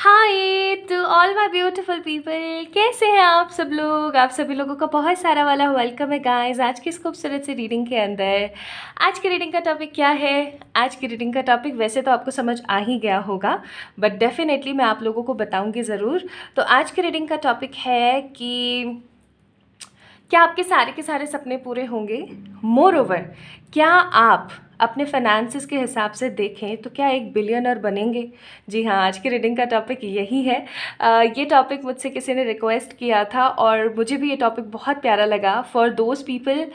Hi to all my beautiful people, कैसे हैं आप सब लोग। आप सभी लोगों का बहुत सारा वाला वेलकम है गाइस आज की इस खूबसूरत सी रीडिंग के अंदर। आज की रीडिंग का टॉपिक क्या है? आज की रीडिंग का टॉपिक वैसे तो आपको समझ आ ही गया होगा, बट डेफिनेटली मैं आप लोगों को बताऊंगी ज़रूर। तो आज की रीडिंग का टॉपिक है कि क्या आपके सारे के सारे सपने पूरे होंगे। मोर ओवर, क्या आप अपने फाइनेंसिस के हिसाब से देखें तो क्या एक बिलियनर बनेंगे। जी हाँ, आज की रीडिंग का टॉपिक यही है। ये टॉपिक मुझसे किसी ने रिक्वेस्ट किया था और मुझे भी ये टॉपिक बहुत प्यारा लगा फॉर दोज पीपल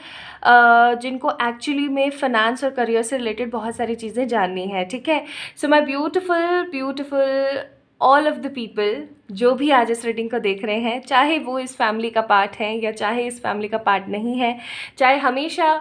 जिनको एक्चुअली में फाइनेंस और करियर से रिलेटेड बहुत सारी चीज़ें जाननी है। ठीक है, so my beautiful beautiful all of the people जो भी आज इस रीडिंग को देख रहे हैं, चाहे वो इस फैमिली का पार्ट है या चाहे इस फैमिली का पार्ट नहीं है, चाहे हमेशा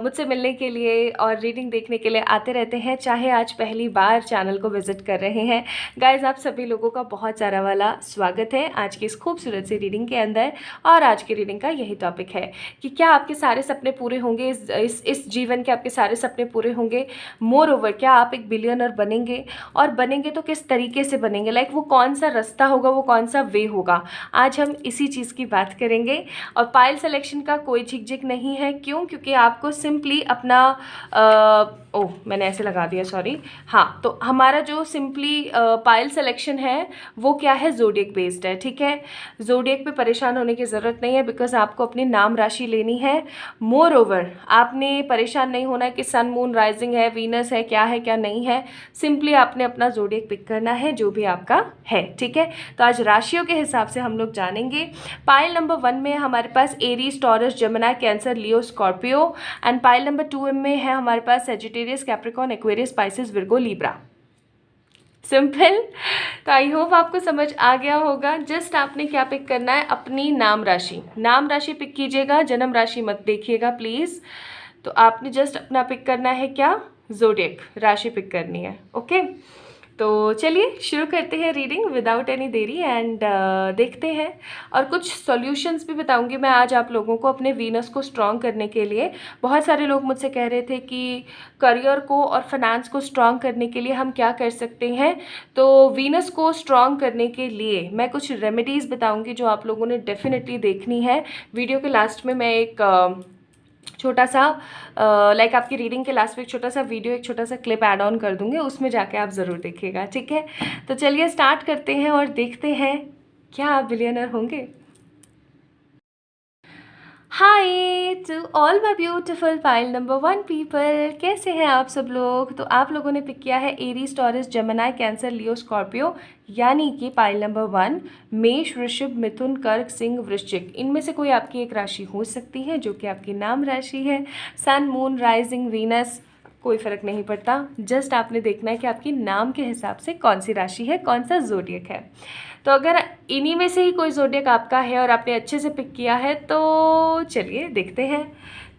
मुझसे मिलने के लिए और रीडिंग देखने के लिए आते रहते हैं, चाहे आज पहली बार चैनल को विज़िट कर रहे हैं, गाइज आप सभी लोगों का बहुत सारा वाला स्वागत है आज की इस खूबसूरत सी रीडिंग के अंदर। और आज की रीडिंग का यही टॉपिक है कि क्या आपके सारे सपने पूरे होंगे, इस जीवन के आपके सारे सपने पूरे होंगे। मोर ओवर, क्या आप एक बिलियनर बनेंगे, और बनेंगे तो किस तरीके से बनेंगे, लाइक वो कौन सा रास्ता होगा, वो कौन सा वे होगा। आज हम इसी चीज़ की बात करेंगे। और पाइल सिलेक्शन का कोई झिकझिक नहीं है, क्यों? क्योंकि आपको सिंपली अपना ओह मैंने ऐसे लगा दिया, सॉरी। हाँ, तो हमारा जो सिंपली पाइल सिलेक्शन है वो क्या है, जोडियक बेस्ड है। ठीक है, जोडियक पे परेशान होने की ज़रूरत नहीं है, बिकॉज आपको अपनी नाम राशि लेनी है। मोर ओवर, आपने परेशान नहीं होना है कि सन मून राइजिंग है, वीनस है, क्या है क्या नहीं है। सिंपली आपने अपना जोडियक पिक करना है जो भी आपका है। ठीक है, तो आज राशियों के हिसाब से हम लोग जानेंगे। पाइल नंबर 1 में हमारे पास Aries, Taurus, Gemini, Cancer, Leo, Scorpio. And pile number 2 में है हमारे पास Sagittarius, Capricorn, Aquarius, Pisces, Virgo, Libra. Simple. तो आई होप आपको समझ आ गया होगा। जस्ट आपने क्या पिक करना है, अपनी नाम राशि। नाम राशि पिक कीजिएगा, जन्म राशि मत देखिएगा प्लीज़। तो आपने जस्ट अपना पिक करना है, क्या, जोडियक राशि पिक करनी है। ओके, तो चलिए शुरू करते हैं रीडिंग विदाउट एनी देरी एंड देखते हैं। और कुछ सॉल्यूशंस भी बताऊंगी मैं आज आप लोगों को अपने वीनस को स्ट्रॉन्ग करने के लिए। बहुत सारे लोग मुझसे कह रहे थे कि करियर को और फाइनेंस को स्ट्रॉन्ग करने के लिए हम क्या कर सकते हैं। तो वीनस को स्ट्रॉन्ग करने के लिए मैं कुछ रेमेडीज़ बताऊंगी जो आप लोगों ने डेफिनेटली देखनी है। वीडियो के लास्ट में मैं एक छोटा सा लाइक आपकी रीडिंग के लास्ट में एक छोटा सा वीडियो, एक छोटा सा क्लिप ऐड ऑन कर दूंगी, उसमें जाके आप ज़रूर देखिएगा। ठीक है, तो चलिए स्टार्ट करते हैं और देखते हैं क्या आप बिलियनर होंगे। Hi to all my beautiful pile number 1 people, कैसे हैं आप सब लोग। तो आप लोगों ने पिक किया है Aries, Taurus, Gemini, Cancer, Leo, Scorpio, यानी कि पाइल नंबर 1 मेष, वृषभ, मिथुन, कर्क, सिंह, वृश्चिक। इनमें से कोई आपकी एक राशि हो सकती है जो कि आपकी नाम राशि है। सन, मून, राइजिंग, वीनस, कोई फ़र्क नहीं पड़ता। जस्ट आपने देखना है कि आपकी नाम के हिसाब से कौन सी राशि है, कौन सा जोडियक है। तो अगर इन्हीं में से ही कोई जोडियक आपका है और आपने अच्छे से पिक किया है तो चलिए देखते हैं।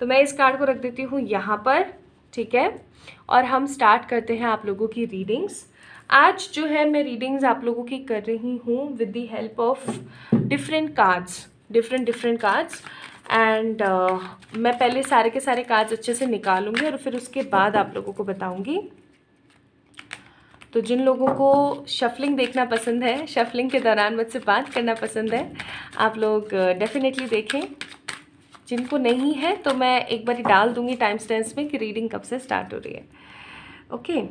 तो मैं इस कार्ड को रख देती हूँ यहाँ पर। ठीक है, और हम स्टार्ट करते हैं आप लोगों की रीडिंग्स। आज जो है मैं रीडिंग्स आप लोगों की कर रही हूँ with the help of different cards, different cards. And मैं पहले सारे के सारे कार्ड्स अच्छे से निकालूंगी और फिर उसके बाद आप लोगों को बताऊंगी। तो जिन लोगों को शफलिंग देखना पसंद है, शफलिंग के दौरान मुझसे बात करना पसंद है, आप लोग डेफिनेटली देखें। जिनको नहीं है तो मैं एक बार डाल दूंगी टाइम स्टैम्प्स में कि रीडिंग कब से स्टार्ट हो रही है। ओके,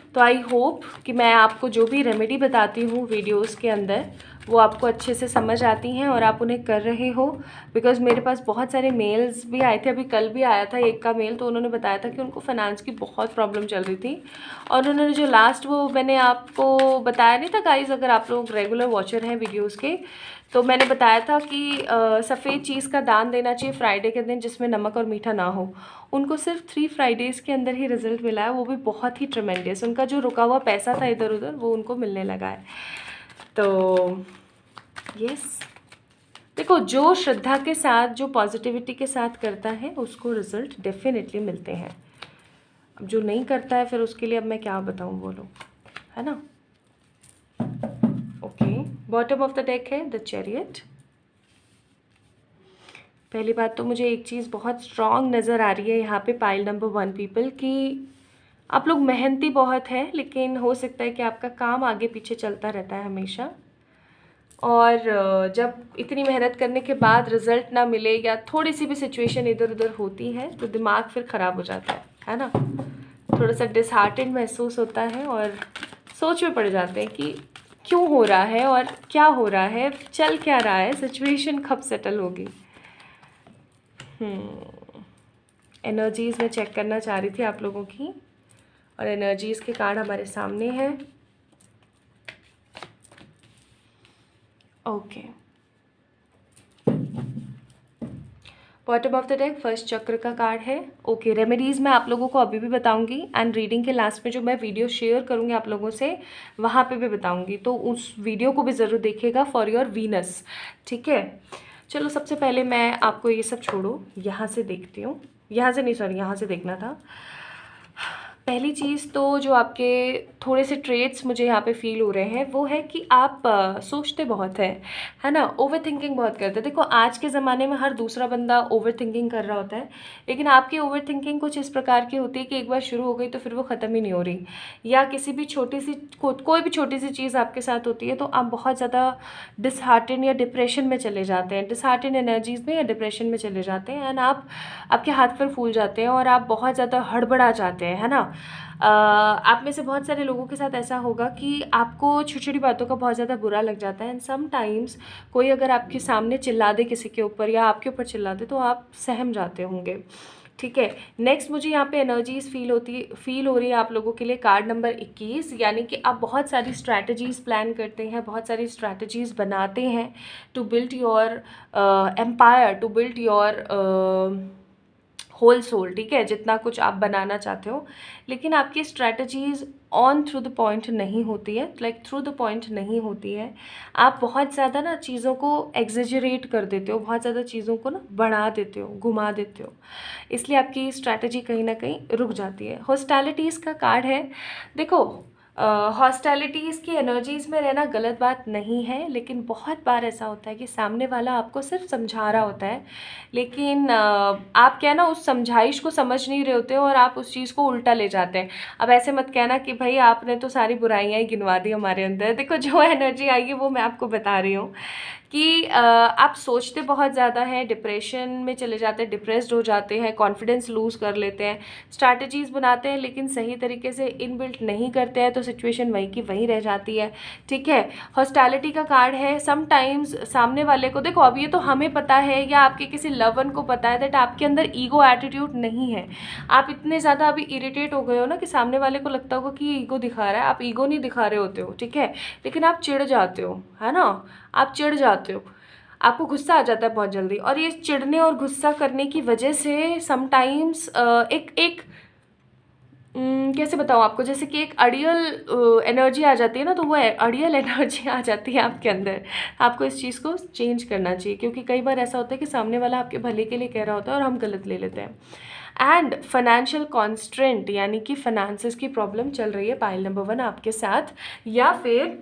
तो आई होप कि मैं आपको जो भी रेमेडी बताती हूँ वीडियोस के अंदर वो आपको अच्छे से समझ आती हैं और आप उन्हें कर रहे हो। बिकॉज मेरे पास बहुत सारे मेल्स भी आए थे, अभी कल भी आया था एक का मेल, तो उन्होंने बताया था कि उनको फाइनेंस की बहुत प्रॉब्लम चल रही थी। और उन्होंने जो लास्ट वो मैंने आपको बताया नहीं था गाइस, अगर आप लोग रेगुलर वॉचर हैं वीडियोज़ के, तो मैंने बताया था कि सफ़ेद चीज़ का दान देना चाहिए फ्राइडे के दिन जिसमें नमक और मीठा ना हो। उनको सिर्फ 3 फ्राइडेज़ के अंदर ही रिजल्ट मिला है, वो भी बहुत ही ट्रमेंडियस। उनका जो रुका हुआ पैसा था इधर उधर वो उनको मिलने लगा है। तो यस, देखो जो श्रद्धा के साथ, जो पॉजिटिविटी के साथ करता है उसको रिजल्ट डेफिनेटली मिलते हैं। अब जो नहीं करता है फिर उसके लिए अब मैं क्या बताऊँ, बोलो, है ना। Okay, bottom of the deck है द चैरियट। पहली बात तो मुझे एक चीज़ बहुत स्ट्रॉन्ग नज़र आ रही है यहाँ पे पाइल नंबर 1 पीपल की आप लोग मेहनती बहुत हैं, लेकिन हो सकता है कि आपका काम आगे पीछे चलता रहता है हमेशा। और जब इतनी मेहनत करने के बाद रिज़ल्ट ना मिले या थोड़ी सी भी सिचुएशन इधर उधर होती है तो दिमाग फिर ख़राब हो जाता है ना। थोड़ा सा डिसहार्टेंड महसूस होता है और सोच में पड़ जाते हैं कि क्यों हो रहा है और क्या हो रहा है, चल क्या रहा है, सिचुएशन कब सेटल होगी। एनर्जीज़ में चेक करना चाह रही थी आप लोगों की, और एनर्जीज़ के कार्ड हमारे सामने हैं। Okay, bottom of the deck first चक्र का कार्ड है। ओके, रेमेडीज़ मैं आप लोगों को अभी भी बताऊंगी एंड रीडिंग के लास्ट में जो मैं वीडियो शेयर करूंगी आप लोगों से वहाँ पे भी बताऊंगी, तो उस वीडियो को भी ज़रूर देखिएगा फॉर योर वीनस, ठीक है। चलो सबसे पहले मैं आपको ये सब छोड़ो, यहाँ से देखती हूँ, यहाँ से नहीं सॉरी यहाँ से देखना था। पहली चीज़ तो जो आपके थोड़े से ट्रेट्स मुझे यहाँ पे फील हो रहे हैं वो है कि आप सोचते बहुत हैं, है ना, ओवर थिंकिंग बहुत करते हैं। देखो आज के ज़माने में हर दूसरा बंदा ओवर थिंकिंग कर रहा होता है, लेकिन आपकी ओवर थिंकिंग कुछ इस प्रकार की होती है कि एक बार शुरू हो गई तो फिर वो ख़त्म ही नहीं हो रही। या किसी भी छोटी सी कोई भी छोटी सी चीज़ आपके साथ होती है तो आप बहुत ज़्यादा डिसहार्टेंड या डिप्रेशन में चले जाते हैं, डिसहार्टेंड एनर्जीज़ में या डिप्रेशन में चले जाते हैं, एंड आपके हाथ पर फूल जाते हैं और आप बहुत ज़्यादा हड़बड़ा जाते हैं, है ना। आप में से बहुत सारे लोगों के साथ ऐसा होगा कि आपको छोटी छोटी बातों का बहुत ज़्यादा बुरा लग जाता है, एंड समटाइम्स कोई अगर आपके सामने चिल्ला दे किसी के ऊपर या आपके ऊपर चिल्ला दे तो आप सहम जाते होंगे, ठीक है। नेक्स्ट मुझे यहाँ पे एनर्जीज फील हो रही है आप लोगों के लिए कार्ड नंबर 21, यानी कि आप बहुत सारी स्ट्रैटेजीज़ प्लान करते हैं, बहुत सारी स्ट्रैटेजीज़ बनाते हैं to build your empire, to build your whole soul, ठीक है, जितना कुछ आप बनाना चाहते हो, लेकिन आपकी strategies on through the point नहीं होती है, लाइक थ्रू द पॉइंट नहीं होती है। आप बहुत ज़्यादा ना चीज़ों को एग्जेजरेट कर देते हो, बहुत ज़्यादा चीज़ों को ना बढ़ा देते हो, घुमा देते हो, इसलिए आपकी स्ट्रैटेजी कहीं ना कहीं रुक जाती है। हॉस्टैलिटीज़ का कार्ड है। देखो हॉस्टैलिटीज़ की एनर्जीज़ में रहना गलत बात नहीं है, लेकिन बहुत बार ऐसा होता है कि सामने वाला आपको सिर्फ समझा रहा होता है, लेकिन आप क्या ना उस समझाइश को समझ नहीं रहे होते और आप उस चीज़ को उल्टा ले जाते हैं। अब ऐसे मत कहना कि भाई आपने तो सारी बुराइयां ही गिनवा दी हमारे अंदर। देखो जो एनर्जी आएगी वो मैं आपको बता रही हूँ कि आप सोचते बहुत ज़्यादा हैं, डिप्रेशन में चले जाते हैं, डिप्रेस्ड हो जाते हैं, कॉन्फिडेंस लूज़ कर लेते हैं, स्ट्रैटेजीज़ बनाते हैं लेकिन सही तरीके से इनबिल्ट नहीं करते हैं तो सिचुएशन वहीं की वहीं रह जाती है, ठीक है। हॉस्टैलिटी का कार्ड है। समटाइम्स सामने वाले को, देखो अब ये तो हमें पता है या आपके किसी लवन को पता है दैट आपके अंदर ईगो एटीट्यूड नहीं है। आप इतने ज़्यादा अभी इरिटेट हो गए हो ना कि सामने वाले को लगता होगा कि ये ईगो दिखा रहा है, आप ईगो नहीं दिखा रहे होते हो, ठीक है, लेकिन आप चिढ़ जाते हो, है ना, आप चिढ़ जाते हो, आपको गुस्सा आ जाता है बहुत जल्दी, और ये चिढ़ने और गुस्सा करने की वजह से समटाइम्स एक कैसे बताऊँ आपको, जैसे कि एक अड़ियल एनर्जी आ जाती है ना, तो वो अड़ियल एनर्जी आ जाती है आपके अंदर। आपको इस चीज़ को चेंज करना चाहिए, क्योंकि कई बार ऐसा होता है कि सामने वाला आपके भले के लिए कह रहा होता है और हम गलत ले लेते हैं। एंड फाइनेंशियल कॉन्स्ट्रेंट, यानी कि फाइनेंसेस की प्रॉब्लम चल रही है पाइल नंबर 1 आपके साथ, या फिर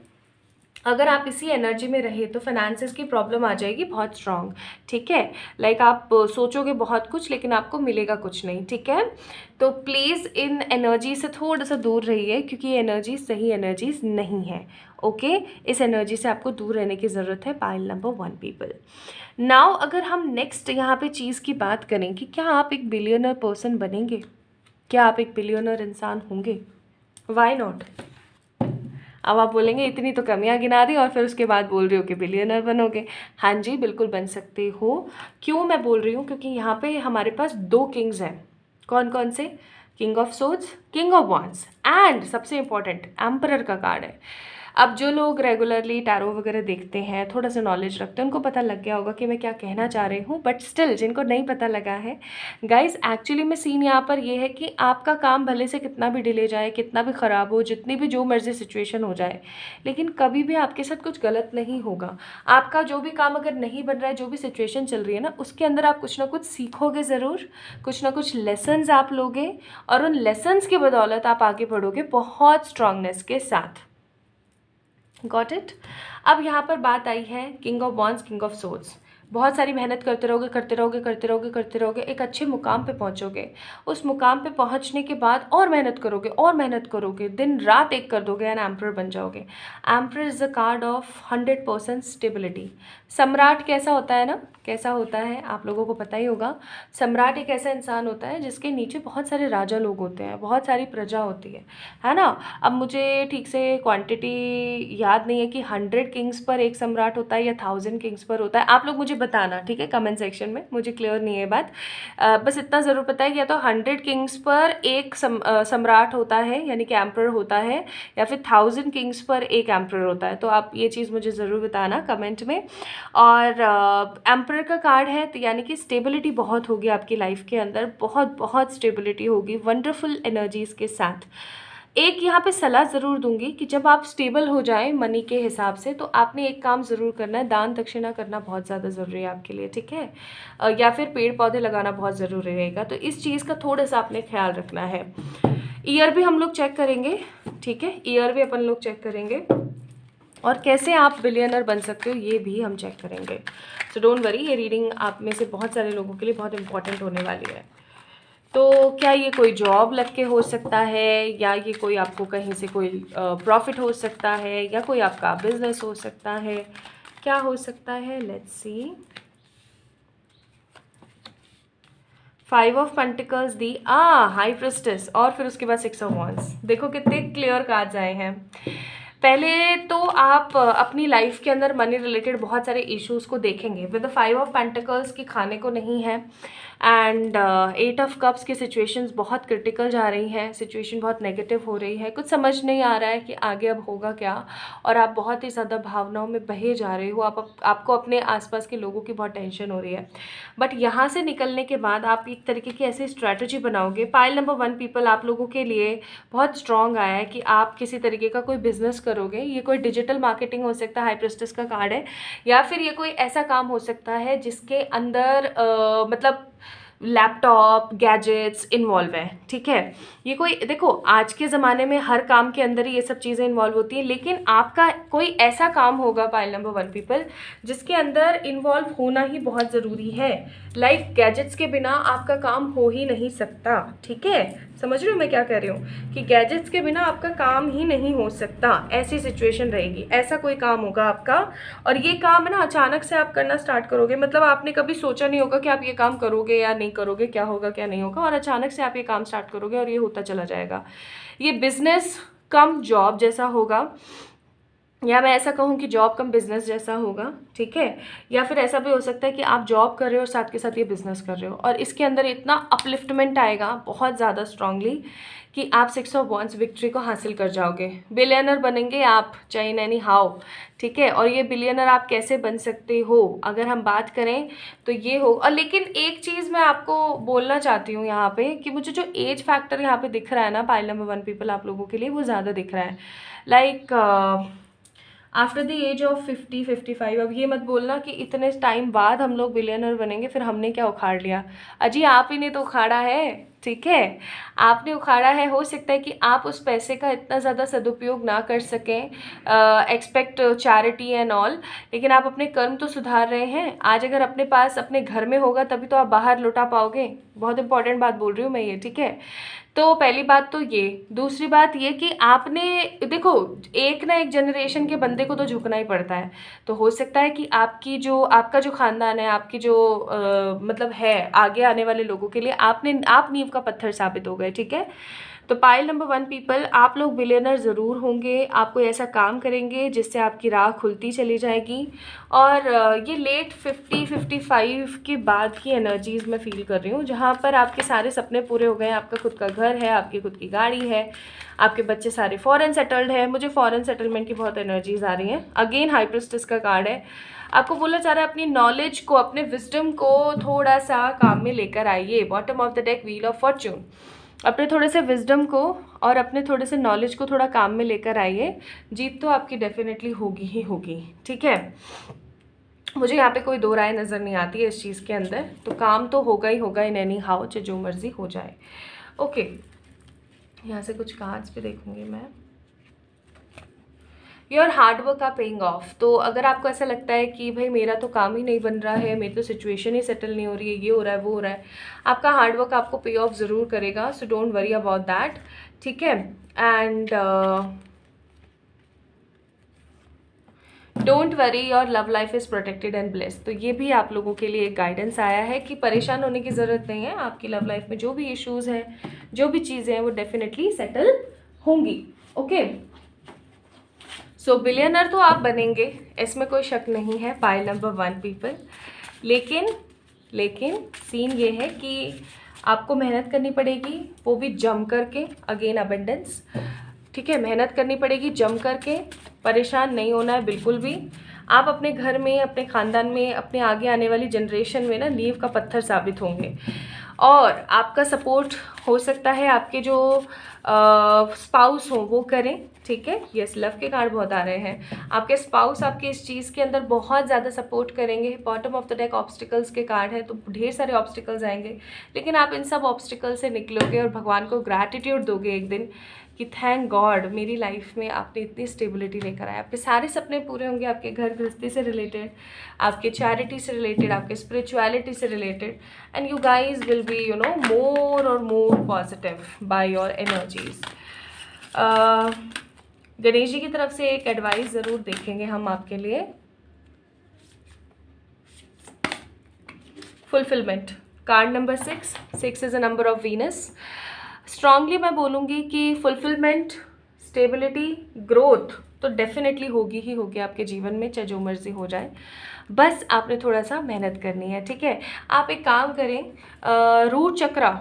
अगर आप इसी एनर्जी में रहे तो फाइनेंसेस की प्रॉब्लम आ जाएगी बहुत स्ट्रांग, ठीक है। लाइक आप सोचोगे बहुत कुछ लेकिन आपको मिलेगा कुछ नहीं, ठीक है। तो प्लीज़ इन एनर्जी से थोड़ा सा दूर रहिए, क्योंकि ये एनर्जी सही एनर्जीज नहीं है, ओके। इस एनर्जी से आपको दूर रहने की ज़रूरत है पाइल नंबर 1 पीपल। नाउ अगर हम नेक्स्ट यहाँ पे चीज़ की बात करें कि क्या आप एक बिलियनर पर्सन बनेंगे, क्या आप एक बिलियनर इंसान होंगे, वाई नॉट। अब आप बोलेंगे इतनी तो कमियां गिना दी और फिर उसके बाद बोल रही हो कि बिलियनर बनोगे। हाँ जी, बिल्कुल बन सकते हो। क्यों मैं बोल रही हूँ, क्योंकि यहाँ पे हमारे पास 2 किंग्स हैं। कौन कौन से? King of swords, king of wands, and सबसे इम्पॉर्टेंट एम्परर का कार्ड है। अब जो लोग रेगुलरली टैरो वगैरह देखते हैं, थोड़ा सा नॉलेज रखते हैं, उनको पता लग गया होगा कि मैं क्या कहना चाह रही हूँ, बट स्टिल जिनको नहीं पता लगा है गाइज, एक्चुअली में सीन यहाँ पर ये है कि आपका काम भले से कितना भी डिले जाए, कितना भी ख़राब हो, जितनी भी जो मर्जी सिचुएशन हो जाए, लेकिन कभी भी आपके साथ कुछ गलत नहीं होगा। आपका जो भी काम अगर नहीं बन रहा है, जो भी सिचुएशन चल रही है ना, उसके अंदर आप कुछ ना कुछ सीखोगे ज़रूर, कुछ ना कुछ लेसन्स आप लोगे, और उन लेसन्स की बदौलत आप आगे बढ़ोगे बहुत स्ट्रांगनेस के साथ। Got it. अब यहाँ पर बात आई है king of wands, king of swords. बहुत सारी मेहनत करते रहोगे करते रहोगे करते रहोगे करते रहोगे, एक अच्छे मुकाम पे पहुंचोगे। उस मुकाम पे पहुंचने के बाद और मेहनत करोगे और मेहनत करोगे, दिन रात एक कर दोगे एंड एम्परर बन जाओगे। Emperor is the card of 100% stability. सम्राट कैसा होता है ना, कैसा होता है आप लोगों को पता ही होगा। सम्राट एक ऐसा इंसान होता है जिसके नीचे बहुत सारे राजा लोग होते हैं, बहुत सारी प्रजा होती है ना। अब मुझे ठीक से क्वांटिटी याद नहीं है कि 100 किंग्स पर एक सम्राट होता है या 1000 किंग्स पर होता है, आप लोग मुझे बताना, ठीक है, कमेंट सेक्शन में। मुझे क्लियर नहीं है बात, बस इतना ज़रूर पता है कि या तो 100 किंग्स पर एक सम्राट होता है यानी कि एम्परर होता है, या फिर 1000 किंग्स पर एक एम्परर होता है। तो आप ये चीज़ मुझे ज़रूर बताना कमेंट में। और एम्परर का कार्ड है तो यानी कि स्टेबिलिटी बहुत होगी आपकी लाइफ के अंदर, बहुत बहुत स्टेबिलिटी होगी वंडरफुल एनर्जीज़ के साथ। एक यहाँ पे सलाह ज़रूर दूंगी कि जब आप स्टेबल हो जाएं मनी के हिसाब से, तो आपने एक काम ज़रूर करना है, दान दक्षिणा करना बहुत ज़्यादा ज़रूरी है आपके लिए, ठीक है, या फिर पेड़ पौधे लगाना बहुत ज़रूरी रहेगा। तो इस चीज़ का थोड़ा सा आपने ख्याल रखना है। ईयर भी हम लोग चेक करेंगे, ठीक है, ईयर भी अपन लोग चेक करेंगे, और कैसे आप बिलियनर बन सकते हो ये भी हम चेक करेंगे। सो डोंट वरी, ये रीडिंग आप में से बहुत सारे लोगों के लिए बहुत इंपॉर्टेंट होने वाली है। तो क्या ये कोई जॉब लग के हो सकता है, या ये कोई आपको कहीं से कोई प्रॉफिट हो सकता है, या कोई आपका बिजनेस हो सकता है, क्या हो सकता है, let's see. 5 of pentacles the, high priestess, और फिर उसके बाद 6 ऑफ वांड्स। देखो कितने क्लियर कार्ड्स आए हैं। पहले तो आप अपनी लाइफ के अंदर मनी रिलेटेड बहुत सारे इश्यूज़ को देखेंगे विद द 5 ऑफ पेंटिकल्स की खाने को नहीं है, एंड 8 ऑफ कप्स की सिचुएशंस बहुत क्रिटिकल जा रही हैं, सिचुएशन बहुत नेगेटिव हो रही है, कुछ समझ नहीं आ रहा है कि आगे अब होगा क्या, और आप बहुत ही ज़्यादा भावनाओं में बहे जा रहे हो। आपको अपने आसपास के लोगों की बहुत टेंशन हो रही है। बट यहाँ से निकलने के बाद आप एक तरीके की ऐसी स्ट्रैटेजी बनाओगे। पाइल नंबर 1 पीपल आप लोगों के लिए बहुत स्ट्रॉन्ग आया है कि आप किसी तरीके का कोई बिजनेस करोगे। ये कोई डिजिटल मार्केटिंग हो सकता है, हाई प्रिस्टेस का कार्ड है, या फिर ये कोई ऐसा काम हो सकता है जिसके अंदर मतलब लैपटॉप गैजेट्स इन्वॉल्व है, ठीक है। ये कोई, देखो आज के ज़माने में हर काम के अंदर ही ये सब चीज़ें इन्वॉल्व होती हैं, लेकिन आपका कोई ऐसा काम होगा पाइल नंबर 1 पीपल जिसके अंदर इन्वॉल्व होना ही बहुत ज़रूरी है। लाइक गैजेट्स के बिना आपका काम हो ही नहीं सकता, ठीक है, समझ रहे हो मैं क्या कह रही हूँ, कि गैजेट्स के बिना आपका काम ही नहीं हो सकता, ऐसी सिचुएशन रहेगी। ऐसा कोई काम होगा आपका, और ये काम है ना अचानक से आप करना स्टार्ट करोगे, मतलब आपने कभी सोचा नहीं होगा कि आप ये काम करोगे या नहीं करोगे, क्या होगा क्या नहीं होगा, और अचानक से आप ये काम स्टार्ट करोगे और ये होता चला जाएगा। ये बिजनेस कम जॉब जैसा होगा, या मैं ऐसा कहूँ कि जॉब कम बिजनेस जैसा होगा, ठीक है। या फिर ऐसा भी हो सकता है कि आप जॉब कर रहे हो और साथ के साथ ये बिजनेस कर रहे हो, और इसके अंदर इतना अपलिफ्टमेंट आएगा बहुत ज़्यादा स्ट्रांगली कि आप 6 ऑफ वांड्स विक्ट्री को हासिल कर जाओगे। बिलियनर बनेंगे आप चाहे एनी हाउ, ठीक है। और ये बिलियनर आप कैसे बन सकते हो अगर हम बात करें तो ये हो। और लेकिन एक चीज़ मैं आपको बोलना चाहती हूँ यहाँ पे कि मुझे जो एज फैक्टर यहाँ पे दिख रहा है ना पाइल नंबर 1 पीपल आप लोगों के लिए, वो ज़्यादा दिख रहा है। Like after the age of 50-55। अब ये मत बोलना कि इतने टाइम बाद हम लोग बिलियनर बनेंगे, फिर हमने क्या उखाड़ लिया। अजी आप ही ने तो उखाड़ा है, ठीक है, आपने उखाड़ा है। हो सकता है कि आप उस पैसे का इतना ज़्यादा सदुपयोग ना कर सकें, एक्सपेक्ट चैरिटी एंड ऑल, लेकिन आप अपने कर्म तो सुधार रहे हैं। आज अगर अपने पास अपने घर में होगा तभी तो आप बाहर लौटा पाओगे। बहुत इंपॉर्टेंट बात बोल रही हूँ मैं ये, ठीक है। तो पहली बात तो ये, दूसरी बात ये कि आपने देखो एक ना एक जनरेशन के बंदे को तो झुकना ही पड़ता है। तो हो सकता है कि आपका जो खानदान है, आपकी जो मतलब है आगे आने वाले लोगों के लिए आप नींव का पत्थर साबित हो गए, ठीक है। तो पाइल नंबर 1 पीपल आप लोग बिलियनर ज़रूर होंगे। आप कोई ऐसा काम करेंगे जिससे आपकी राह खुलती चली जाएगी, और ये लेट 50-55 के बाद की एनर्जीज़ मैं फील कर रही हूँ, जहाँ पर आपके सारे सपने पूरे हो गए। आपका खुद का घर है, आपकी खुद की गाड़ी है, आपके बच्चे सारे फॉरेन सेटल्ड है। मुझे फॉरेन सेटलमेंट की बहुत एनर्जीज आ रही हैं। अगेन हाई प्रिस्टेस का कार्ड है। आपको बोला जा रहा है अपनी नॉलेज को, अपने विजडम को थोड़ा सा काम में लेकर आइए। Bottom of the deck wheel of Fortune. अपने थोड़े से विजडम को और अपने थोड़े से नॉलेज को थोड़ा काम में लेकर आइए। जीत तो आपकी डेफिनेटली होगी ही होगी, ठीक है। मुझे यहाँ पे कोई दो राय नज़र नहीं आती है इस चीज़ के अंदर। तो काम तो होगा ही होगा इन एनी हाउ, चाहे जो मर्जी हो जाए। ओके, यहाँ से कुछ कार्ड्स भी देखूंगी मैं। Your hard work are paying off. तो अगर आपको ऐसा लगता है कि भाई मेरा तो काम ही नहीं बन रहा है, मेरी तो सिचुएशन ही सेटल नहीं हो रही है, ये हो रहा है वो हो रहा है, आपका हार्ड वर्क आपको पे ऑफ ज़रूर करेगा। So don't worry about that, ठीक है। And don't worry, your love life is protected and blessed. तो ये भी आप लोगों के लिए एक गाइडेंस आया है कि परेशान होने की ज़रूरत नहीं है। आपकी लव लाइफ में जो भी इश्यूज़ हैं, जो भी चीज़ें हैं, वो डेफिनेटली सेटल होंगी। ओके, सो बिलियनर तो आप बनेंगे, इसमें कोई शक नहीं है, पाइल नंबर 1 पीपल। लेकिन सीन ये है कि आपको मेहनत करनी पड़ेगी, वो भी जम करके। अगेन अबेंडेंस, ठीक है, मेहनत करनी पड़ेगी जम करके, परेशान नहीं होना है बिल्कुल भी। आप अपने घर में, अपने ख़ानदान में, अपने आगे आने वाली जनरेशन में ना नींव का पत्थर साबित होंगे। और आपका सपोर्ट हो सकता है आपके जो स्पाउस हों वो करें, ठीक है। यस, लव के कार्ड बहुत आ रहे हैं। आपके स्पाउस आपके इस चीज़ के अंदर बहुत ज़्यादा सपोर्ट करेंगे। Bottom of the deck obstacles के कार्ड है, तो ढेर सारे ऑब्स्टिकल्स आएंगे, लेकिन आप इन सब ऑब्स्टिकल से निकलोगे और भगवान को ग्रैटिट्यूड दोगे एक दिन कि थैंक गॉड मेरी लाइफ में आपने इतनी स्टेबिलिटी लेकर आया। आपके सारे सपने पूरे होंगे, आपके घर गृहस्थी से रिलेटेड, आपके चैरिटी से रिलेटेड, आपके स्पिरिचुअलिटी से related, and you guys will be more और more positive by your energies. Ganesh ji की तरफ से एक एडवाइस ज़रूर देखेंगे हम आपके लिए। Fulfilment, card number 6 is a number of Venus. Strongly मैं बोलूँगी कि फुलफिलमेंट, स्टेबिलिटी, ग्रोथ तो डेफिनेटली होगी ही होगी आपके जीवन में, चाहे जो मर्जी हो जाए। बस आपने थोड़ा सा मेहनत करनी है, ठीक है। आप एक काम करें, रूट चक्रा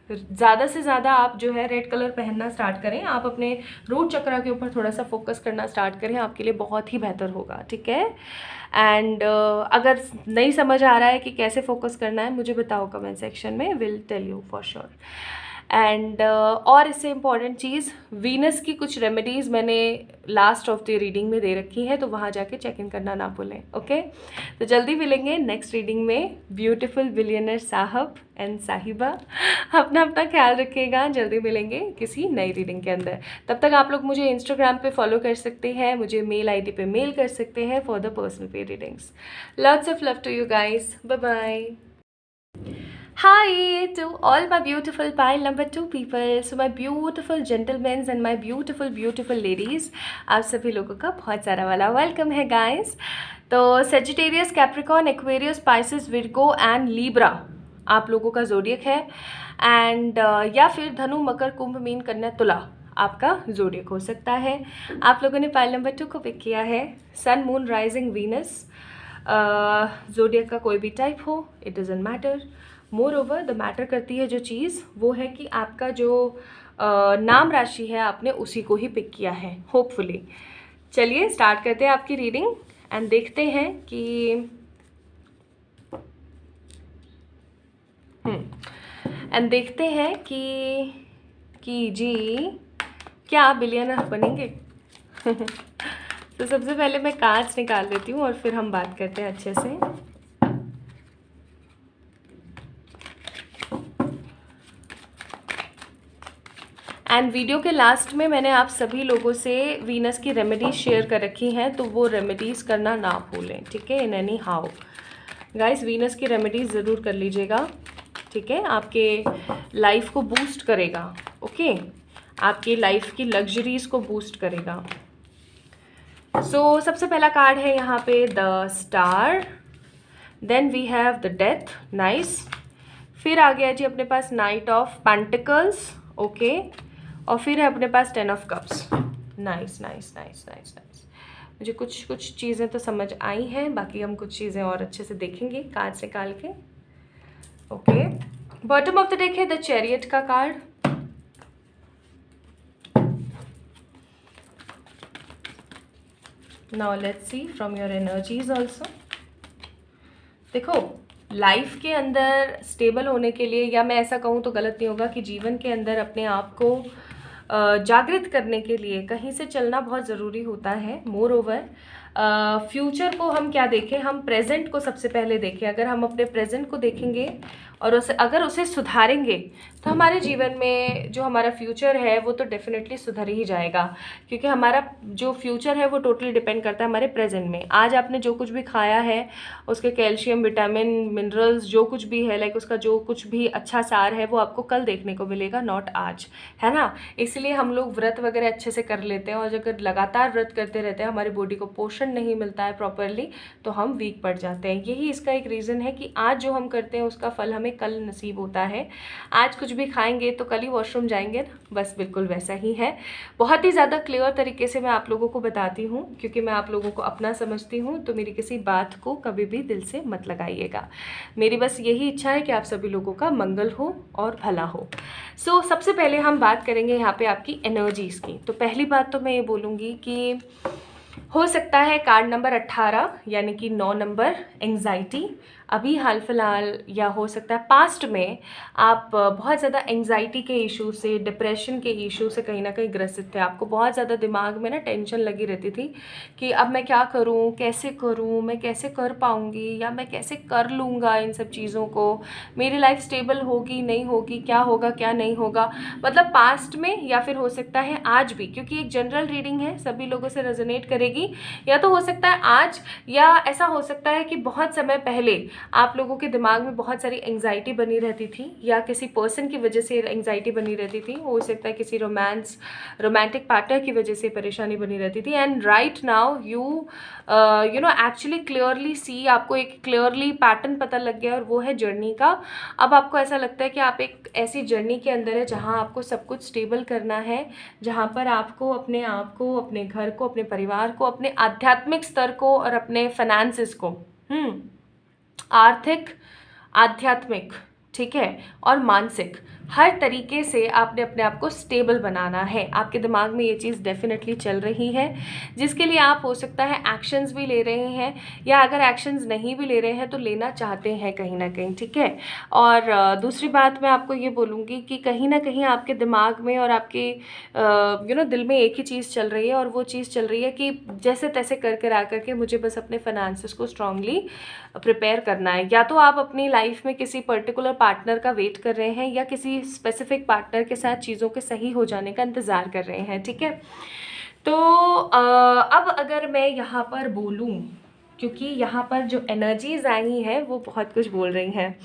ज़्यादा से ज़्यादा आप जो है रेड कलर पहनना स्टार्ट करें। आप अपने रूट चक्रा के ऊपर थोड़ा सा फोकस करना स्टार्ट करें, आपके लिए बहुत ही बेहतर होगा, ठीक है। एंड अगर नहीं समझ आ रहा है कि कैसे फोकस करना है, मुझे बताओ कमेंट सेक्शन में, will tell you for sure. And और इससे इम्पॉर्टेंट चीज़, वीनस की कुछ रेमेडीज़ मैंने लास्ट ऑफ द रीडिंग में दे रखी है, तो वहाँ जाके चेक इन करना ना भूलें, ओके। तो जल्दी मिलेंगे नेक्स्ट रीडिंग में। ब्यूटीफुल बिलियनर साहब एंड साहिबा, अपना अपना ख्याल रखिएगा। जल्दी मिलेंगे किसी नई रीडिंग के अंदर। तब तक आप लोग मुझे इंस्टाग्राम पे फॉलो कर सकते हैं, मुझे मेल आईडी पे मेल कर सकते हैं for the personal pay readings. Lots of love to you guys, bye bye. Hi to all my beautiful pile number 2 people. So my beautiful gentlemen and my beautiful ladies, आप सभी लोगों का बहुत सारा वाला वेलकम है गाइस। तो Sagittarius, Capricorn, Aquarius, spices, Virgo and Libra आप लोगों का जोडियक है। एंड या फिर धनु, मकर, कुंभ, मीन, कन्या, तुला आपका जोडियक हो सकता है। आप लोगों ने पाइल नंबर 2 को पिक किया है। सन, मून, राइजिंग, वीनस, जोडियक का कोई भी टाइप हो, it doesn't matter. More over the matter करती है जो चीज़, वो है कि आपका जो नाम राशि है आपने उसी को ही पिक किया है होपफुली। चलिए स्टार्ट करते हैं आपकी रीडिंग एंड देखते हैं कि जी क्या आप बिलियनर बनेंगे। तो सबसे पहले मैं कार्ड्स निकाल लेती हूँ और फिर हम बात करते हैं अच्छे से। एंड वीडियो के लास्ट में मैंने आप सभी लोगों से वीनस की रेमेडीज शेयर कर रखी हैं, तो वो रेमेडीज़ करना ना भूलें, ठीक है। In any how guys, Venus की रेमेडीज़ ज़रूर कर लीजिएगा, ठीक है। आपके लाइफ को बूस्ट करेगा, ओके। आपकी लाइफ की लग्जरीज़ को बूस्ट करेगा। सो सबसे पहला कार्ड है यहाँ पे the star, then we have the death, nice. फिर आ गया जी अपने पास नाइट ऑफ पेंटिकल्स, ओके। और फिर है अपने पास 10 of cups, nice nice nice nice nice. मुझे कुछ चीज़ें तो समझ आई हैं, बाकी हम कुछ चीज़ें और अच्छे से देखेंगे कार्ड्स निकाल के, okay. Bottom of the deck है द चैरियट का card, now let's C from your energies also. देखो, लाइफ के अंदर स्टेबल होने के लिए, या मैं ऐसा कहूँ तो गलत नहीं होगा, कि जीवन के अंदर अपने आप को जागृत करने के लिए कहीं से चलना बहुत ज़रूरी होता है। मोर ओवर फ्यूचर को हम क्या देखें, हम प्रेजेंट को सबसे पहले देखें। अगर हम अपने प्रेजेंट को देखेंगे और अगर उसे सुधारेंगे तो हमारे जीवन में जो हमारा फ्यूचर है वो तो डेफिनेटली सुधर ही जाएगा, क्योंकि हमारा जो फ्यूचर है वो टोटली डिपेंड करता है हमारे प्रेजेंट में। आज आपने जो कुछ भी खाया है उसके कैल्शियम, विटामिन, मिनरल्स जो कुछ भी है, लाइक उसका जो कुछ भी अच्छा सार है वो आपको कल देखने को मिलेगा, नॉट आज, है ना। इसलिए हम लोग व्रत वगैरह अच्छे से कर लेते हैं, और अगर लगातार व्रत करते रहते हैं, हमारी बॉडी को पोषण नहीं मिलता है प्रॉपरली, तो हम वीक पड़ जाते हैं। यही इसका एक रीज़न है कि आज जो हम करते हैं उसका फल हमें कल नसीब होता है। आज कुछ भी खाएंगे तो कल ही वॉशरूम जाएंगे ना, बस बिल्कुल वैसा ही है। बहुत ही ज़्यादा क्लियर तरीके से मैं आप लोगों को बताती हूँ, क्योंकि मैं आप लोगों को अपना समझती हूँ, तो मेरी किसी बात को कभी भी दिल से मत लगाइएगा। मेरी बस यही इच्छा है कि आप सभी लोगों का मंगल हो और भला हो। सबसे पहले हम बात करेंगे यहाँ पे आपकी एनर्जीज़ की। तो पहली बात तो मैं ये बोलूँगी कि हो सकता है कार्ड नंबर 18 यानी कि 9 नंबर एंग्जाइटी, अभी हाल फिलहाल या हो सकता है पास्ट में आप बहुत ज़्यादा एंग्जाइटी के इशू से, डिप्रेशन के इशू से कहीं ना कहीं ग्रसित थे। आपको बहुत ज़्यादा दिमाग में ना टेंशन लगी रहती थी कि अब मैं क्या करूं, कैसे करूं, मैं कैसे कर पाऊंगी, या मैं कैसे कर लूँगा इन सब चीज़ों को, मेरी लाइफ स्टेबल होगी नहीं होगी, क्या होगा क्या नहीं होगा। मतलब पास्ट में या फिर हो सकता है आज भी, क्योंकि एक जनरल रीडिंग है, सभी लोगों से रेजोनेट करेगी। या तो हो सकता है आज, या ऐसा हो सकता है कि बहुत समय पहले आप लोगों के दिमाग में बहुत सारी एंग्जाइटी बनी रहती थी, या किसी पर्सन की वजह से एंग्जाइटी बनी रहती थी। हो सकता है किसी रोमांटिक पार्टनर की वजह से परेशानी बनी रहती थी। And right now you know actually clearly see, आपको एक क्लियरली पैटर्न पता लग गया, और वो है जर्नी का। अब आपको ऐसा लगता है कि आप एक ऐसी जर्नी के अंदर है जहाँ आपको सब कुछ स्टेबल करना है, जहाँ पर आपको अपने आप को, अपने घर को, अपने परिवार को, अपने आध्यात्मिक स्तर को और अपने फाइनेंसेस को, आर्थिक, आध्यात्मिक, ठीक है, और मानसिक, हर तरीके से आपने अपने आप को स्टेबल बनाना है। आपके दिमाग में ये चीज़ डेफिनेटली चल रही है, जिसके लिए आप हो सकता है एक्शंस भी ले रहे हैं, या अगर एक्शंस नहीं भी ले रहे हैं तो लेना चाहते हैं कहीं ना कहीं, ठीक है। और दूसरी बात मैं आपको ये बोलूँगी कि कहीं ना कहीं आपके दिमाग में और आपके दिल में एक ही चीज़ चल रही है, और वो चीज़ चल रही है कि जैसे तैसे कर कर आ करके मुझे बस अपने फाइनेंसेस को स्ट्रांगली प्रिपेयर करना है। या तो आप अपनी लाइफ में किसी पर्टिकुलर पार्टनर का वेट कर रहे हैं, या किसी स्पेसिफिक पार्टनर के साथ चीज़ों के सही हो जाने का इंतज़ार कर रहे हैं, ठीक है। तो अब अगर मैं यहाँ पर बोलूँ, क्योंकि यहाँ पर जो एनर्जीज आई हैं वो बहुत कुछ बोल रही हैं,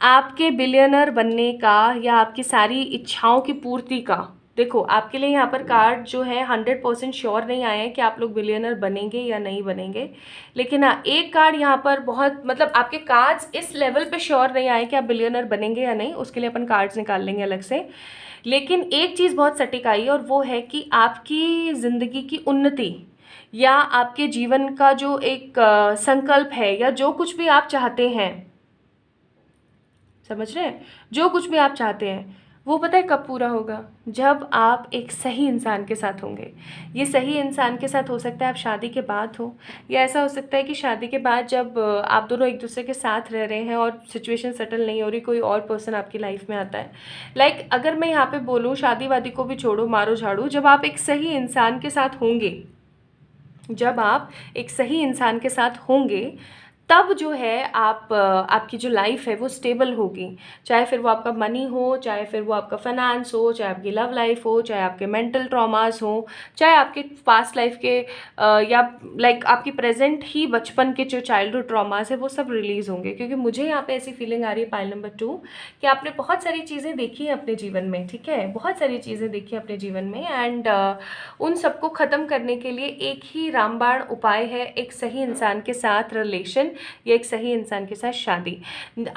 आपके बिलियनर बनने का या आपकी सारी इच्छाओं की पूर्ति का। देखो, आपके लिए यहाँ पर कार्ड जो है 100% श्योर नहीं आए हैं कि आप लोग बिलियनर बनेंगे या नहीं बनेंगे, लेकिन हाँ, एक कार्ड यहाँ पर बहुत, मतलब आपके कार्ड्स इस लेवल पे श्योर नहीं आए कि आप बिलियनर बनेंगे या नहीं, उसके लिए अपन कार्ड्स निकाल लेंगे अलग से। लेकिन एक चीज़ बहुत सटीक आई, और वो है कि आपकी ज़िंदगी की उन्नति, या आपके जीवन का जो एक संकल्प है, या जो कुछ भी आप चाहते हैं, समझ रहे हैं, जो कुछ भी आप चाहते हैं, वो पता है कब पूरा होगा? जब आप एक सही इंसान के साथ होंगे। ये सही इंसान के साथ हो सकता है आप शादी के बाद हो, या ऐसा हो सकता है कि शादी के बाद जब आप दोनों एक दूसरे के साथ रह रहे हैं और सिचुएशन सेटल नहीं हो रही, कोई और पर्सन आपकी लाइफ में आता है। लाइक अगर मैं यहाँ पे बोलूँ, शादी वादी को भी छोड़ो, मारो झाड़ू, जब आप एक सही इंसान के साथ होंगे, जब आप एक सही इंसान के साथ होंगे, तब जो है आपकी जो लाइफ है वो स्टेबल होगी। चाहे फिर वो आपका मनी हो, चाहे फिर वो आपका फाइनेंस हो, चाहे आपकी लव लाइफ हो, चाहे आपके मेंटल ट्रॉमास हो, चाहे आपके पास्ट लाइफ के या लाइक आपकी प्रेजेंट ही बचपन के जो चाइल्डहुड ट्रॉमास है वो सब रिलीज़ होंगे। क्योंकि मुझे यहाँ पे ऐसी फीलिंग आ रही है, पाइल नंबर 2, कि आपने बहुत सारी चीज़ें देखी हैं अपने जीवन में, ठीक है, बहुत सारी चीज़ें देखी हैं अपने जीवन में, एंड उन सबको ख़त्म करने के लिए एक ही रामबाण उपाय है, एक सही इंसान के साथ रिलेशन, या एक सही इंसान के साथ शादी।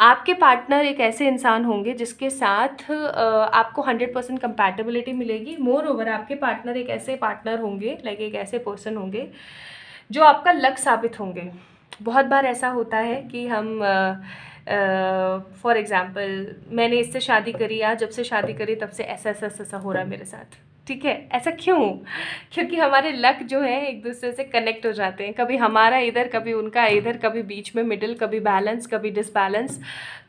आपके पार्टनर एक ऐसे इंसान होंगे जिसके साथ आपको 100% कंपैटिबिलिटी मिलेगी। मोर ओवर, आपके पार्टनर एक ऐसे पार्टनर होंगे, लाइक एक ऐसे पर्सन होंगे जो आपका लक साबित होंगे। बहुत बार ऐसा होता है कि हम फॉर एग्ज़ाम्पल, मैंने इससे शादी करी, या जब से शादी करी तब से ऐसा ऐसा ऐसा हो रहा है मेरे साथ, ठीक है। ऐसा क्यों? क्योंकि हमारे लक जो है एक दूसरे से कनेक्ट हो जाते हैं, कभी हमारा इधर, कभी उनका इधर, कभी बीच में मिडिल, कभी बैलेंस, कभी डिसबैलेंस।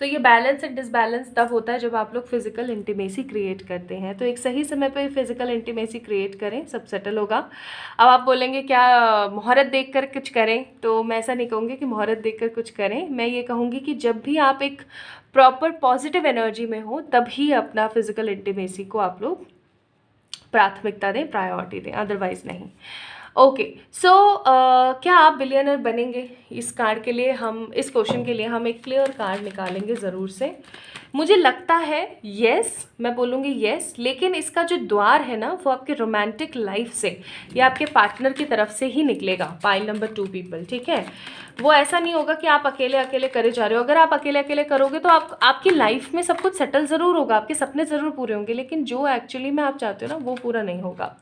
तो ये बैलेंस एंड डिसबैलेंस तब होता है जब आप लोग फिजिकल इंटीमेसी क्रिएट करते हैं। तो एक सही समय पे फिजिकल इंटीमेसी क्रिएट करें, सब सेटल होगा। अब आप बोलेंगे क्या मुहूर्त देख कर कुछ करें, तो मैं ऐसा नहीं कहूँगी कि मुहूर्त देख कर कुछ करें। मैं ये कहूँगी कि जब भी आप एक प्रॉपर पॉजिटिव एनर्जी में हो तभी अपना फिजिकल इंटीमेसी को आप लोग प्राथमिकता दें, प्रायोरिटी दें, अदरवाइज़ नहीं। ओके, सो क्या आप बिलियनर बनेंगे? इस कार्ड के लिए हम, इस क्वेश्चन के लिए हम एक क्लियर कार्ड निकालेंगे ज़रूर से। मुझे लगता है येस, मैं बोलूँगी येस, लेकिन इसका जो द्वार है ना वो आपके रोमांटिक लाइफ से या आपके पार्टनर की तरफ से ही निकलेगा। पाइल नंबर 2 पीपल, ठीक है। वो ऐसा नहीं होगा कि आप अकेले अकेले करे जा रहे हो। अगर आप अकेले अकेले करोगे तो आपकी लाइफ में सब कुछ सेटल ज़रूर होगा, आपके सपने ज़रूर पूरे होंगे, लेकिन जो एक्चुअली में आप चाहते हो ना वो पूरा नहीं होगा।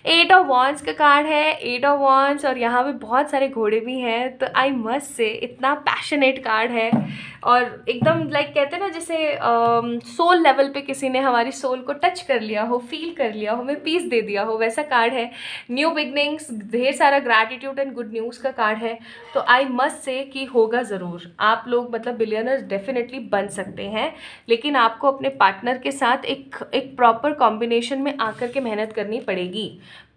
8 ऑफ वॉन्ड्स का कार्ड है, 8 ऑफ वॉन्ड्स, और यहाँ पे बहुत सारे घोड़े भी हैं। तो आई मस्ट से इतना पैशनेट कार्ड है और एकदम लाइक कहते हैं ना जैसे सोल लेवल पे किसी ने हमारी सोल को टच कर लिया हो, फील कर लिया हो, हमें पीस दे दिया हो, वैसा कार्ड है। न्यू बिगनिंग्स, ढेर सारा ग्रैटिट्यूड एंड गुड न्यूज़ का कार्ड है। तो आई मस्ट से कि होगा ज़रूर, आप लोग मतलब बिलियनर्स डेफिनेटली बन सकते हैं, लेकिन आपको अपने पार्टनर के साथ एक प्रॉपर कॉम्बिनेशन में आकर के मेहनत करनी पड़ेगी।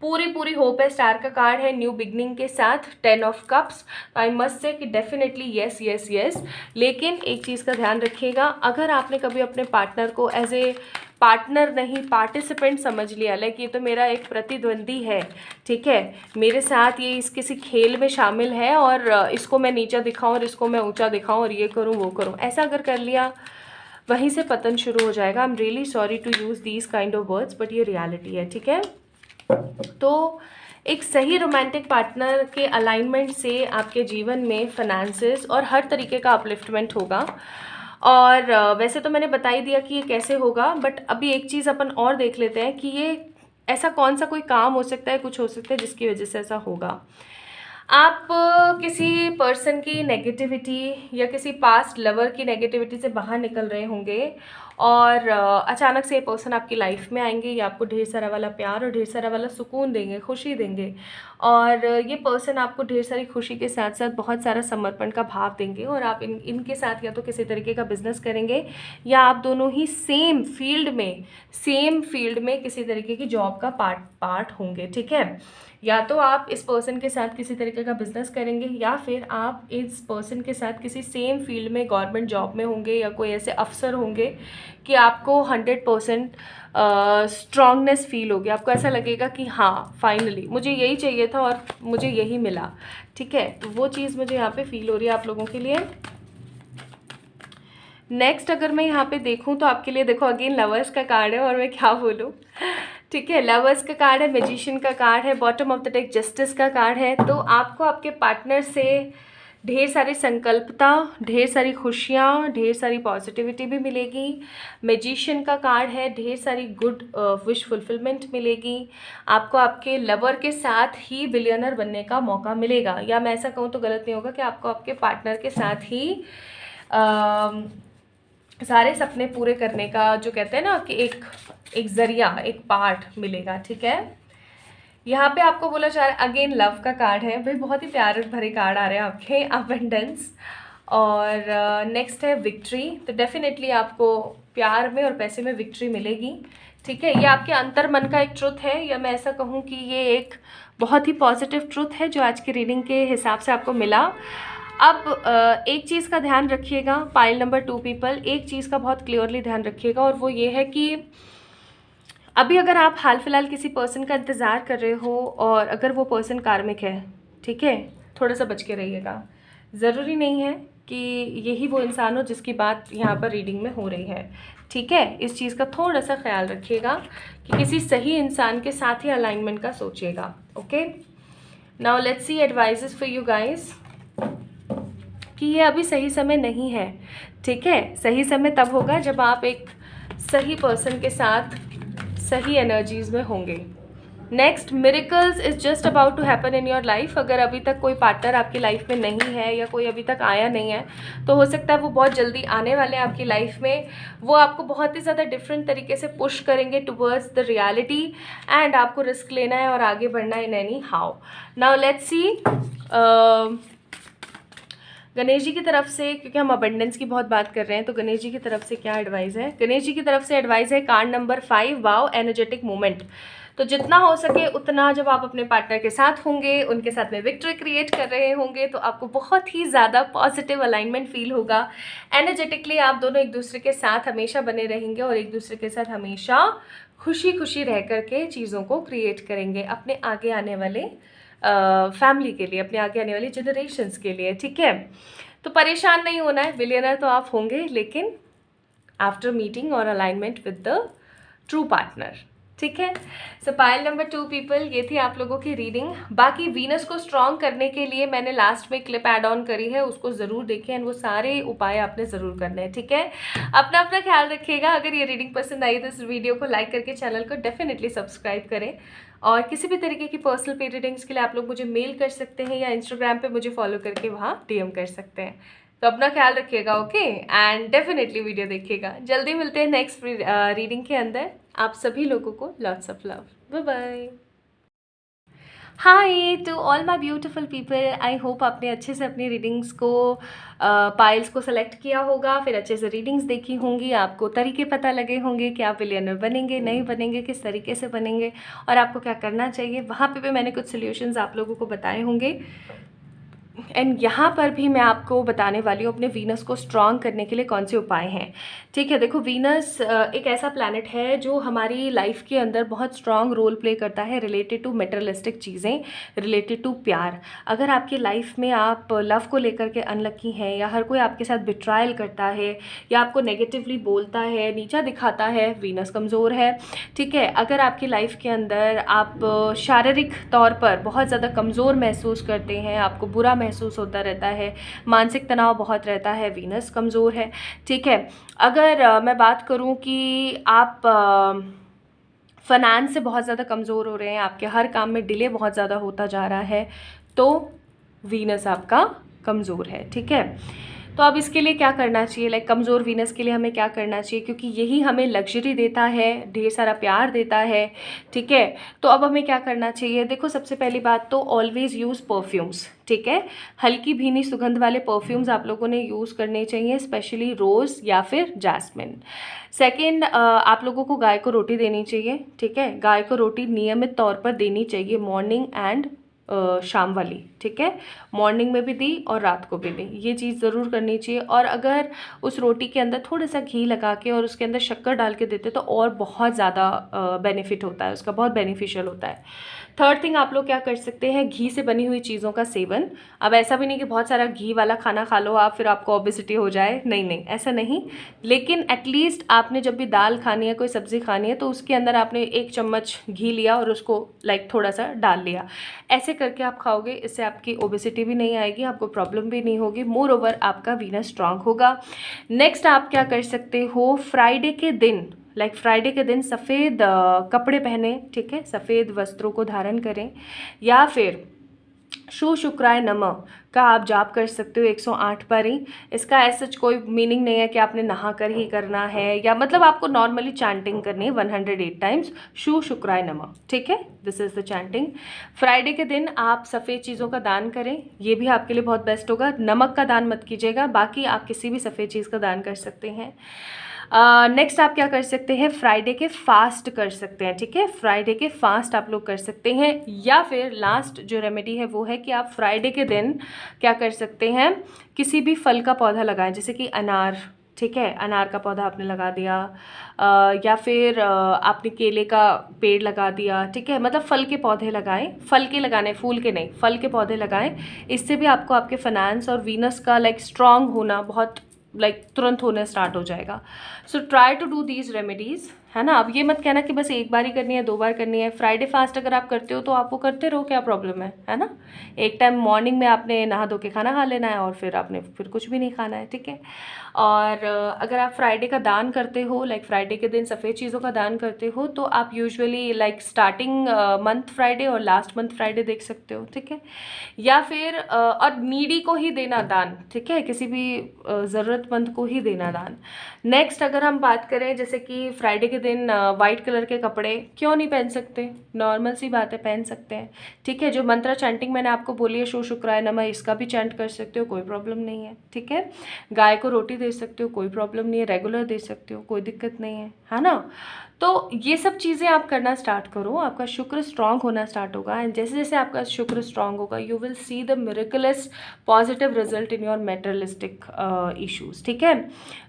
पूरी होप है। स्टार का कार्ड है न्यू बिगनिंग के साथ, 10 of cups. I must say कि डेफिनेटली येस येस येस, लेकिन एक चीज़ का ध्यान रखिएगा, अगर आपने कभी अपने पार्टनर को एज ए पार्टनर नहीं पार्टिसिपेंट समझ लिया, लाइक ये तो मेरा एक प्रतिद्वंदी है, ठीक है, मेरे साथ ये इस किसी खेल में शामिल है और इसको मैं नीचा दिखाऊं और इसको मैं ऊंचा दिखाऊं और ये करूं वो करूं, ऐसा अगर कर लिया वहीं से पतन शुरू हो जाएगा। I am really sorry to use these kind of words, but ये रियलिटी है, ठीक है। तो एक सही रोमांटिक पार्टनर के अलाइनमेंट से आपके जीवन में फाइनेंसेस और हर तरीके का अपलिफ्टमेंट होगा। और वैसे तो मैंने बता ही दिया कि ये कैसे होगा, बट अभी एक चीज़ अपन और देख लेते हैं कि ये ऐसा कौन सा कोई काम हो सकता है, कुछ हो सकता है जिसकी वजह से ऐसा होगा। आप किसी पर्सन की नेगेटिविटी या किसी पास्ट लवर की नेगेटिविटी से बाहर निकल रहे होंगे और अचानक से ये पर्सन आपकी लाइफ में आएंगे, ये आपको ढेर सारा वाला प्यार और ढेर सारा वाला सुकून देंगे, खुशी देंगे। और ये पर्सन आपको ढेर सारी खुशी के साथ साथ बहुत सारा समर्पण का भाव देंगे और आप इनके साथ या तो किसी तरीके का बिजनेस करेंगे या आप दोनों ही सेम फील्ड में किसी तरीके की जॉब का पार्ट होंगे, ठीक है। या तो आप इस पर्सन के साथ किसी तरीके का बिजनेस करेंगे या फिर आप इस पर्सन के साथ किसी सेम फील्ड में गवर्नमेंट जॉब में होंगे या कोई ऐसे अफसर होंगे कि आपको 100% स्ट्रांगनेस फील होगी। आपको ऐसा लगेगा कि हाँ फाइनली मुझे यही चाहिए था और मुझे यही मिला, ठीक है। तो वो चीज़ मुझे यहाँ पे फील हो रही है आप लोगों के लिए। नेक्स्ट अगर मैं यहाँ पे देखूँ तो आपके लिए देखो अगेन लवर्स का कार्ड है और मैं क्या बोलूँ, ठीक है। लवर्स का कार्ड है, मैजिशियन का कार्ड है, bottom of the deck justice का कार्ड है। तो आपको आपके पार्टनर से ढेर सारी संकल्पता, ढेर सारी खुशियाँ, ढेर सारी पॉजिटिविटी भी मिलेगी। मैजिशियन का कार्ड है, ढेर सारी गुड विश फुलफिलमेंट मिलेगी। आपको आपके लवर के साथ ही बिलियनर बनने का मौका मिलेगा, या मैं ऐसा कहूँ तो गलत नहीं होगा कि आपको आपके पार्टनर के साथ ही सारे सपने पूरे करने का जो कहते हैं ना कि एक ज़रिया, एक पार्ट मिलेगा, ठीक है। यहाँ पे आपको बोला जा रहा है अगेन लव का कार्ड है, भाई बहुत ही प्यार भरे कार्ड आ रहे हैं आपके, अबंडेंस। और नेक्स्ट है विक्ट्री। तो डेफिनेटली आपको प्यार में और पैसे में विक्ट्री मिलेगी, ठीक है। ये आपके अंतर मन का एक ट्रुथ है, या मैं ऐसा कहूँ कि ये एक बहुत ही पॉजिटिव ट्रुथ है जो आज की रीडिंग के हिसाब से आपको मिला। अब एक चीज़ का ध्यान रखिएगा, पाइल नंबर 2 पीपल, एक चीज़ का बहुत क्लियरली ध्यान रखिएगा, और वो ये है कि अभी अगर आप हाल फिलहाल किसी पर्सन का इंतज़ार कर रहे हो और अगर वो पर्सन कार्मिक है, ठीक है, थोड़ा सा बच के रहिएगा। ज़रूरी नहीं है कि यही वो इंसान हो जिसकी बात यहाँ पर रीडिंग में हो रही है, ठीक है। इस चीज़ का थोड़ा सा ख्याल रखिएगा कि किसी सही इंसान के साथ ही अलाइनमेंट का सोचिएगा, okay. Now let's C advises for you guys कि ये अभी सही समय नहीं है, ठीक है। सही समय तब होगा जब आप एक सही पर्सन के साथ सही एनर्जीज़ में होंगे, next, miracles is just about to happen in your life. अगर अभी तक कोई पार्टनर आपकी लाइफ में नहीं है या कोई अभी तक आया नहीं है तो हो सकता है वो बहुत जल्दी आने वाले हैं आपकी लाइफ में। वो आपको बहुत ही ज़्यादा डिफरेंट तरीके से पुश करेंगे टुवर्ड्स द रियलिटी एंड आपको रिस्क लेना है और आगे बढ़ना है in any how. Now let's see Ganesh ji की तरफ से, क्योंकि हम अबंडेंस की बहुत बात कर रहे हैं तो गणेश जी की तरफ से क्या एडवाइस है। गणेश जी की तरफ से एडवाइस है कार्ड नंबर 5, वाव एनर्जेटिक मोमेंट। तो जितना हो सके उतना जब आप अपने पार्टनर के साथ होंगे, उनके साथ में विक्ट्री क्रिएट कर रहे होंगे तो आपको बहुत ही ज़्यादा पॉजिटिव अलाइनमेंट फील होगा। एनर्जेटिकली आप दोनों एक दूसरे के साथ हमेशा बने रहेंगे और एक दूसरे के साथ हमेशा खुशी खुशी रह करके चीज़ों को क्रिएट करेंगे अपने आगे आने वाले फैमिली के लिए, अपने आगे आने वाली जनरेशन्स के लिए। ठीक है, तो परेशान नहीं होना है। बिलियनर तो आप होंगे लेकिन आफ्टर मीटिंग और alignment with the true partner. ठीक है, सो पाइल नंबर 2 पीपल, ये थी आप लोगों की रीडिंग। बाकी वीनस को स्ट्रॉन्ग करने के लिए मैंने लास्ट में क्लिप ऐड ऑन करी है, उसको ज़रूर देखें एंड वो सारे उपाय आपने ज़रूर करने हैं। ठीक है, अपना अपना ख्याल रखिएगा। अगर ये रीडिंग पसंद आई तो इस वीडियो को लाइक करके चैनल को डेफिनेटली सब्सक्राइब करें। और किसी भी तरीके की पर्सनल पे रीडिंग्स के लिए आप लोग मुझे मेल कर सकते हैं या इंस्टाग्राम पे मुझे फॉलो करके वहाँ DM कर सकते हैं। तो अपना ख्याल रखिएगा, ओके, एंड डेफिनेटली वीडियो देखिएगा। जल्दी मिलते हैं नेक्स्ट रीडिंग के अंदर। आप सभी लोगों को lots of love, bye bye. Hi to all my beautiful people, I hope आपने अच्छे से अपनी रीडिंग्स को पाइल्स को सेलेक्ट किया होगा, फिर अच्छे से रीडिंग्स देखी होंगी, आपको तरीके पता लगे होंगे कि आप बिलियनर बनेंगे नहीं बनेंगे, किस तरीके से बनेंगे और आपको क्या करना चाहिए। वहाँ पे भी मैंने कुछ सॉल्यूशंस आप लोगों को बताए होंगे एंड यहाँ पर भी मैं आपको बताने वाली हूँ अपने वीनस को स्ट्रॉन्ग करने के लिए कौन से उपाय हैं। ठीक है, देखो वीनस एक ऐसा प्लैनेट है जो हमारी लाइफ के अंदर बहुत स्ट्रॉन्ग रोल प्ले करता है रिलेटेड टू मटेरियलिस्टिक चीज़ें, रिलेटेड टू प्यार। अगर आपकी लाइफ में आप लव को लेकर के अनलकी हैं या हर कोई आपके साथ बिट्रायल करता है या आपको नेगेटिवली बोलता है, नीचा दिखाता है, वीनस कमज़ोर है। ठीक है, अगर आपकी लाइफ के अंदर आप शारीरिक तौर पर बहुत ज़्यादा कमज़ोर महसूस करते हैं, आपको बुरा महसूस होता रहता है, मानसिक तनाव बहुत रहता है, वीनस कमज़ोर है। ठीक है, अगर मैं बात करूं कि आप फाइनेंस से बहुत ज़्यादा कमज़ोर हो रहे हैं, आपके हर काम में डिले बहुत ज़्यादा होता जा रहा है, तो वीनस आपका कमज़ोर है। ठीक है, तो अब इसके लिए क्या करना चाहिए, लाइक कमज़ोर वीनस के लिए हमें क्या करना चाहिए, क्योंकि यही हमें लग्जरी देता है, ढेर सारा प्यार देता है। ठीक है, तो अब हमें क्या करना चाहिए, देखो सबसे पहली बात तो ऑलवेज़ यूज़ परफ्यूम्स। ठीक है, हल्की भीनी सुगंध वाले परफ्यूम्स आप लोगों ने यूज़ करने चाहिए, स्पेशली रोज़ या फिर जैस्मिन। सेकेंड, आप लोगों को गाय को रोटी देनी चाहिए। ठीक है, गाय को रोटी नियमित तौर पर देनी चाहिए, मॉर्निंग एंड शाम वाली। ठीक है, मॉर्निंग में भी दी और रात को भी दी, ये चीज़ ज़रूर करनी चाहिए। और अगर उस रोटी के अंदर थोड़ा सा घी लगा के और उसके अंदर शक्कर डाल के देते तो और बहुत ज़्यादा बेनिफिट होता है, उसका बहुत बेनिफिशियल होता है। थर्ड थिंग, आप लोग क्या कर सकते हैं, घी से बनी हुई चीज़ों का सेवन। अब ऐसा भी नहीं कि बहुत सारा घी वाला खाना खा लो आप फिर आपको ओबेसिटी हो जाए, नहीं नहीं, ऐसा नहीं। लेकिन एटलीस्ट आपने जब भी दाल खानी है, कोई सब्ज़ी खानी है, तो उसके अंदर आपने 1 चम्मच घी लिया और उसको लाइक थोड़ा सा डाल लिया। ऐसे करके आप खाओगे, इससे आपकी ओबेसिटी भी नहीं आएगी, आपको प्रॉब्लम भी नहीं होगी, मोर ओवर आपका वीनस स्ट्रांग होगा। नेक्स्ट आप क्या कर सकते हो, फ्राइडे के दिन, लाइक फ्राइडे के दिन सफ़ेद कपड़े पहने। ठीक है, सफ़ेद वस्त्रों को धारण करें, या फिर शु शुक्राय नमः का आप जाप कर सकते हो 108 बार ही। इसका ऐसा कोई मीनिंग नहीं है कि आपने नहा कर ही करना है, या मतलब आपको नॉर्मली चैंटिंग करनी है 108 टाइम्स शु शुक्राय नमः। ठीक है, this is the chanting. Friday के दिन आप सफ़ेद चीज़ों का दान करें, ये भी आपके लिए बहुत बेस्ट होगा। नमक का दान मत कीजिएगा, बाकी आप किसी भी सफ़ेद चीज़ का दान कर सकते हैं। नेक्स्ट आप क्या कर सकते हैं, फ्राइडे के फास्ट कर सकते हैं। ठीक है, फ्राइडे के फास्ट आप लोग कर सकते हैं, या फिर लास्ट जो रेमेडी है वो है कि आप फ्राइडे के दिन क्या कर सकते हैं, किसी भी फल का पौधा लगाएं, जैसे कि अनार। ठीक है, अनार का पौधा आपने लगा दिया, या फिर आपने केले का पेड़ लगा दिया। ठीक है, मतलब फल के पौधे लगाएं, फल के लगाने, फूल के नहीं, फल के पौधे लगाएं। इससे भी आपको आपके फाइनेंस और वीनस का लाइक स्ट्रॉन्ग होना बहुत लाइक तुरंत होने स्टार्ट हो जाएगा। So try to do these remedies है ना। अब ये मत कहना कि बस एक बार ही करनी है, 2 बार करनी है। फ्राइडे फास्ट अगर आप करते हो तो आप वो करते रहो, क्या प्रॉब्लम है ना। एक टाइम मॉर्निंग में आपने नहा धो के खाना खा लेना है और फिर आपने फिर कुछ भी नहीं खाना है, ठीक है। और अगर आप फ्राइडे का दान करते हो, लाइक फ्राइडे के दिन सफ़ेद चीज़ों का दान करते हो, तो आप usually like starting month Friday और लास्ट मंथ फ्राइडे देख सकते हो, ठीक है। या फिर और नीडी को ही देना दान, ठीक है, किसी भी ज़रूरतमंद को ही देना दान। नेक्स्ट अगर हम बात करें, जैसे कि फ्राइडे के दिन वाइट कलर के कपड़े क्यों नहीं पहन सकते, नॉर्मल सी बात है, पहन सकते हैं, ठीक है। जो मंत्रा चैंटिंग मैंने आपको बोली है, शो शुक्राय नमः, इसका भी चैंट कर सकते हो, कोई प्रॉब्लम नहीं है, ठीक है। गाय को रोटी दे सकते हो, कोई प्रॉब्लम नहीं है, रेगुलर दे सकते हो, कोई दिक्कत नहीं है ना। तो ये सब चीज़ें आप करना स्टार्ट करो, आपका शुक्र स्ट्रांग होना स्टार्ट होगा। एंड जैसे जैसे आपका शुक्र स्ट्रांग होगा, you will see the miracles positive result in your materialistic issues, ठीक है।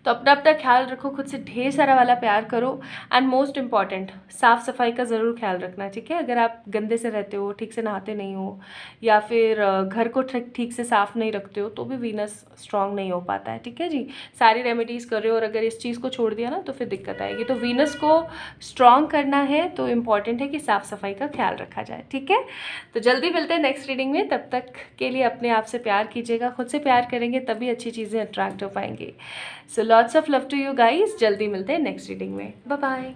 तो अपना अपना ख्याल रखो, खुद से ढेर सारा वाला प्यार करो। एंड मोस्ट इंपॉर्टेंट, साफ़ सफाई का ज़रूर ख्याल रखना, ठीक है। अगर आप गंदे से रहते हो, ठीक से नहाते नहीं हो, या फिर घर को ठीक से साफ़ नहीं रखते हो, तो भी वीनस स्ट्रांग नहीं हो पाता है, ठीक है जी। सारी रेमेडीज़ कर रहे हो और अगर इस चीज़ को छोड़ दिया ना तो फिर दिक्कत आएगी। तो वीनस को स्ट्रॉन्ग करना है तो इम्पॉर्टेंट है कि साफ़ सफाई का ख्याल रखा जाए, ठीक है। तो जल्दी मिलते हैं नेक्स्ट रीडिंग में, तब तक के लिए अपने आप से प्यार कीजिएगा, खुद से प्यार करेंगे तभी अच्छी चीज़ें अट्रैक्ट हो पाएंगी। So lots of love to you guys, जल्दी मिलते हैं नेक्स्ट रीडिंग में, बाय बाय।